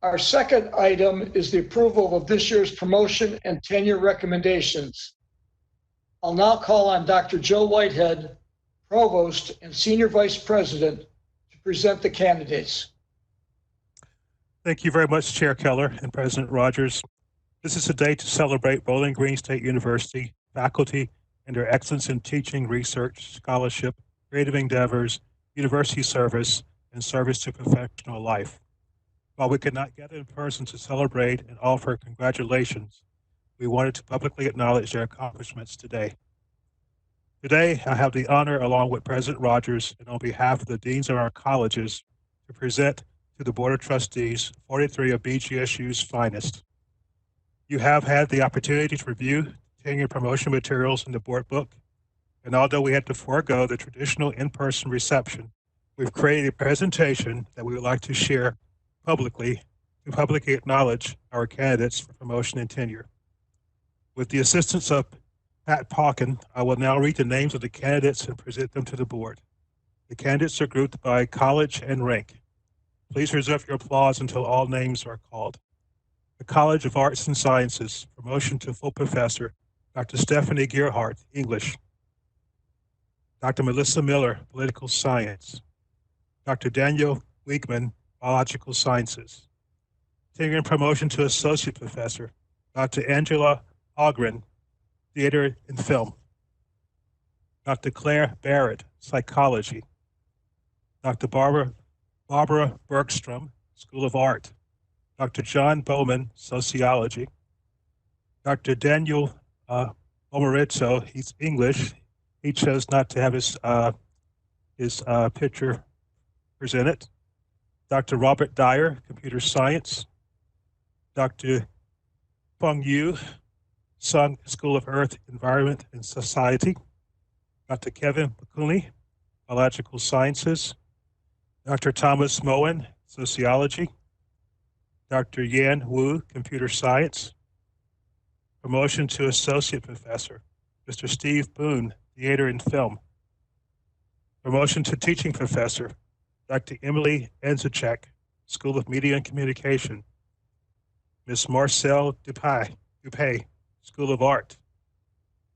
Our second item is the approval of this year's promotion and tenure recommendations. I'll now call on Dr. Joe Whitehead, Provost and Senior Vice President, to present the candidates. Thank you very much, Chair Keller and President Rogers. This is a day to celebrate Bowling Green State University faculty and their excellence in teaching, research, scholarship, creative endeavors, university service, and service to professional life. While we could not gather in person to celebrate and offer congratulations, we wanted to publicly acknowledge their accomplishments today. Today, I have the honor, along with President Rogers, and on behalf of the deans of our colleges, to present to the Board of Trustees 43 of BGSU's finest. You have had the opportunity to review tenure promotion materials in the board book, and although we had to forego the traditional in-person reception, we've created a presentation that we would like to share publicly to publicly acknowledge our candidates for promotion and tenure. With the assistance of Pat Pauken, I will now read the names of the candidates and present them to the board. The candidates are grouped by college and rank. Please reserve your applause until all names are called. The College of Arts and Sciences, promotion to full professor, Dr. Stephanie Gerhardt, English. Dr. Melissa Miller, political science. Dr. Daniel Wiegman, biological sciences. Tenure and promotion to associate professor, Dr. Angela Ogren, theater and film. Dr. Claire Barrett, psychology. Dr. Barbara Bergstrom, School of Art. Dr. John Bowman, sociology. Dr. Daniel Omarito, he's English. He chose not to have his picture presented. Dr. Robert Dyer, computer science. Dr. Feng Yu, Sung, School of Earth, Environment, and Society. Dr. Kevin McCooney, biological sciences. Dr. Thomas MOWEN, sociology. Dr. Yan Wu, computer science. Promotion to associate professor, Mr. Steve Boone, theater and film. Promotion to teaching professor, Dr. Emily Enzacek, School of Media and Communication. Ms. Marcelle Dupay, School of Art.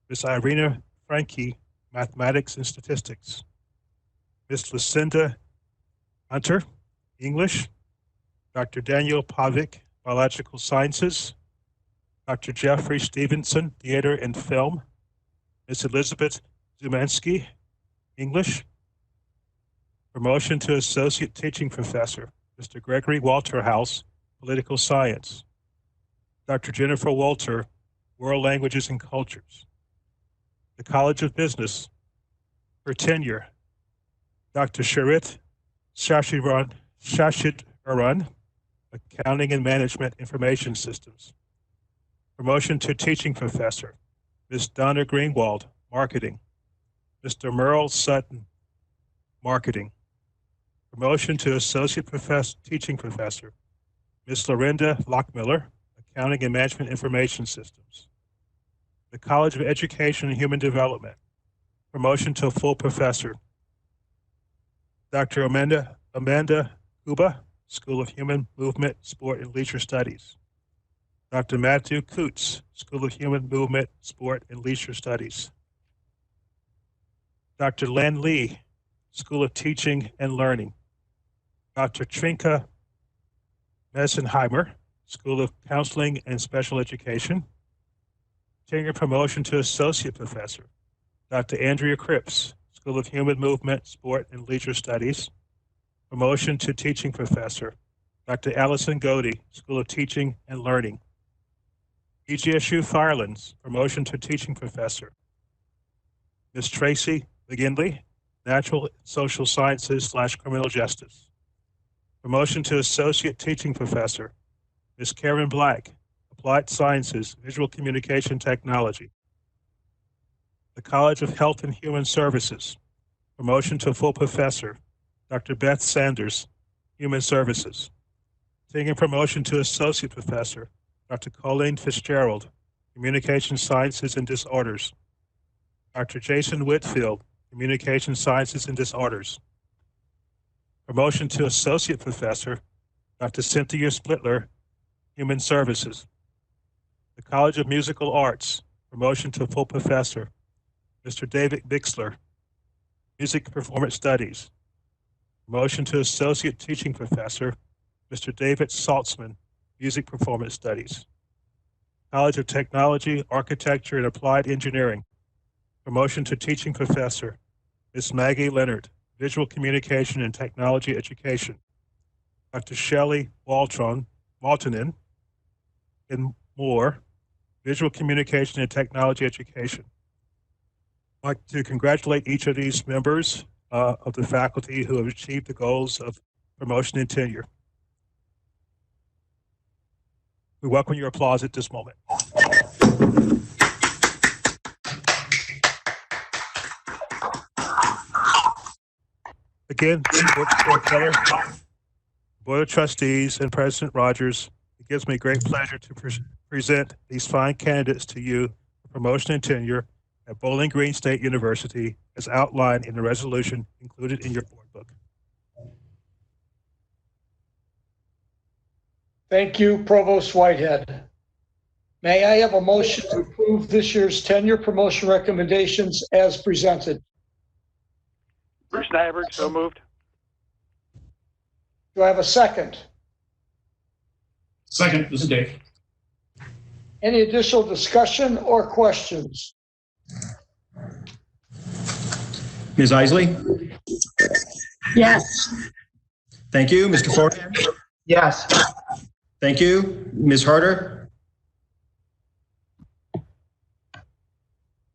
Ms. Irina Franke, Mathematics and Statistics. Ms. Lucinda Hunter, English. Dr. Daniel Pavic, Biological Sciences. Dr. Jeffrey Stevenson, Theater and Film. Ms. Elizabeth Zumansky, English. Promotion to Associate Teaching Professor, Mr. Gregory Walterhouse, Political Science. Dr. Jennifer Walter, World Languages and Cultures. The College of Business, for tenure, Dr. Sharit Shashidharan, Accounting and Management Information Systems. Promotion to Teaching Professor, Ms. Donna Greenwald, Marketing. Mr. Merle Sutton, Marketing. Promotion to Associate Teaching Professor, Ms. Lorinda Lockmiller, Accounting and Management Information Systems. The College of Education and Human Development. Promotion to full professor, Dr. Amanda Kuba, School of Human Movement, Sport, and Leisure Studies. Dr. Matthew Coots, School of Human Movement, Sport, and Leisure Studies. Dr. Len Lee, School of Teaching and Learning. Dr. Trinka Messenheimer, School of Counseling and Special Education. Tenure promotion to Associate Professor, Dr. Andrea Cripps, School of Human Movement, Sport, and Leisure Studies. Promotion to Teaching Professor, Dr. Allison Godey, School of Teaching and Learning. BGSU Firelands, promotion to Teaching Professor. Ms. Tracy McGinley, Natural and Social Sciences / Criminal Justice. Promotion to Associate Teaching Professor, Ms. Karen Black, Applied Sciences, Visual Communication Technology. The College of Health and Human Services, promotion to full professor, Dr. Beth Sanders, Human Services. Tenure promotion to associate professor, Dr. Colleen Fitzgerald, Communication Sciences and Disorders. Dr. Jason Whitfield, Communication Sciences and Disorders. Promotion to associate professor, Dr. Cynthia Splittler, Human Services. The College of Musical Arts, promotion to full professor, Mr. David Bixler, Music Performance Studies. Promotion to associate teaching professor, Mr. David Saltzman, Music Performance Studies. College of Technology, Architecture, and Applied Engineering. Promotion to teaching professor, Ms. Maggie Leonard, Visual Communication and Technology Education. Dr. Shelley Waltonen, and more, Visual Communication and Technology Education. I'd like to congratulate each of these members of the faculty who have achieved the goals of promotion and tenure. We welcome your applause at this moment. Again, Board Keller, Board of Trustees, and President Rogers, it gives me great pleasure to present these fine candidates to you for promotion and tenure at Bowling Green State University as outlined in the resolution included in your board book. Thank you, Provost Whitehead. May I have a motion to approve this year's tenure promotion recommendations as presented? Bruce Nyberg, so moved. Do I have a second? Second, this is Dave. Any additional discussion or questions? Ms. Isley? Yes. Thank you. Mr. Forehand? Yes. Thank you. Ms. Harder?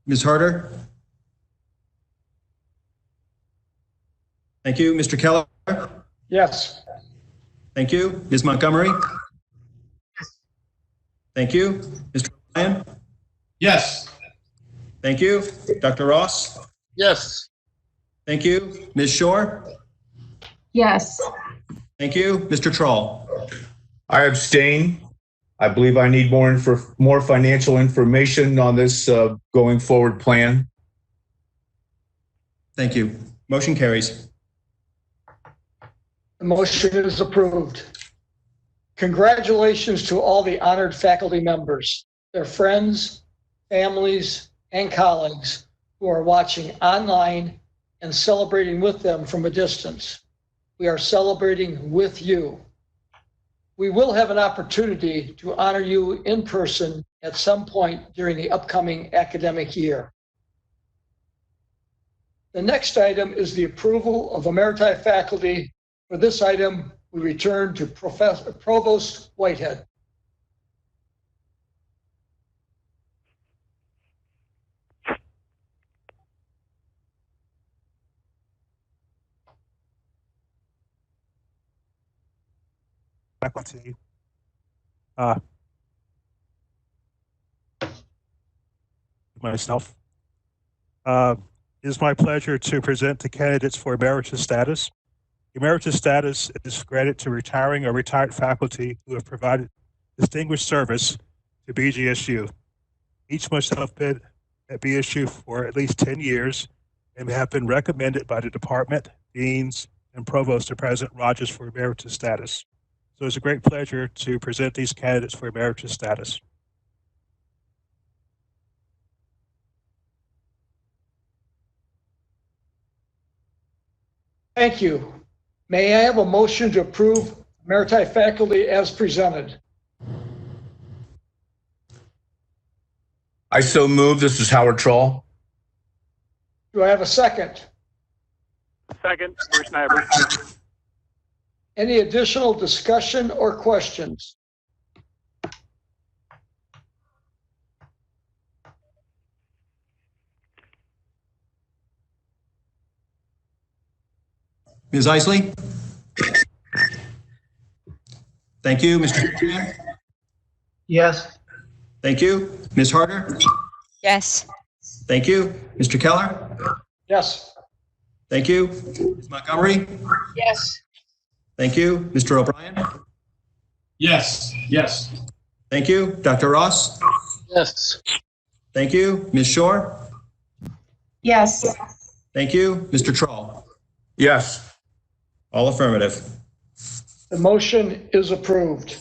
Ms. Harder? Thank you. Mr. Keller? Yes. Thank you. Ms. Montgomery? Thank you. Mr. Ryan? Yes. Thank you. Dr. Ross? Yes. Thank you. Ms. Shore? Yes. Thank you. Mr. Troll? I abstain. I believe I need more financial information on this going forward plan. Thank you. Motion carries. The motion is approved. Congratulations to all the honored faculty members, their friends, families, and colleagues who are watching online and celebrating with them from a distance. We are celebrating with you. We will have an opportunity to honor you in person at some point during the upcoming academic year. The next item is the approval of Emeriti faculty. For this item, we return to Provost Whitehead. Faculty. Myself. It is my pleasure to present the candidates for emeritus status. Emeritus status is granted to retiring or retired faculty who have provided distinguished service to BGSU. Each must have been at BSU for at least 10 years and have been recommended by the department, deans, and provost to President Rogers for emeritus status. So it's a great pleasure to present these candidates for emeritus status. Thank you. May I have a motion to approve Emeriti faculty as presented? I so move. This is Howard Troll. Do I have a second? Second, Bruce Nyberg. Any additional discussion or questions? Ms. Isley? Thank you. Mr. Forehand? Yes. Thank you. Ms. Harder? Yes. Thank you. Mr. Keller? Yes. Thank you. Ms. Montgomery? Yes. Thank you. Mr. O'Brien? Yes. Yes. Thank you. Dr. Ross? Yes. Thank you. Ms. Shore? Yes. Thank you. Mr. Troll? Yes. All affirmative. The motion is approved.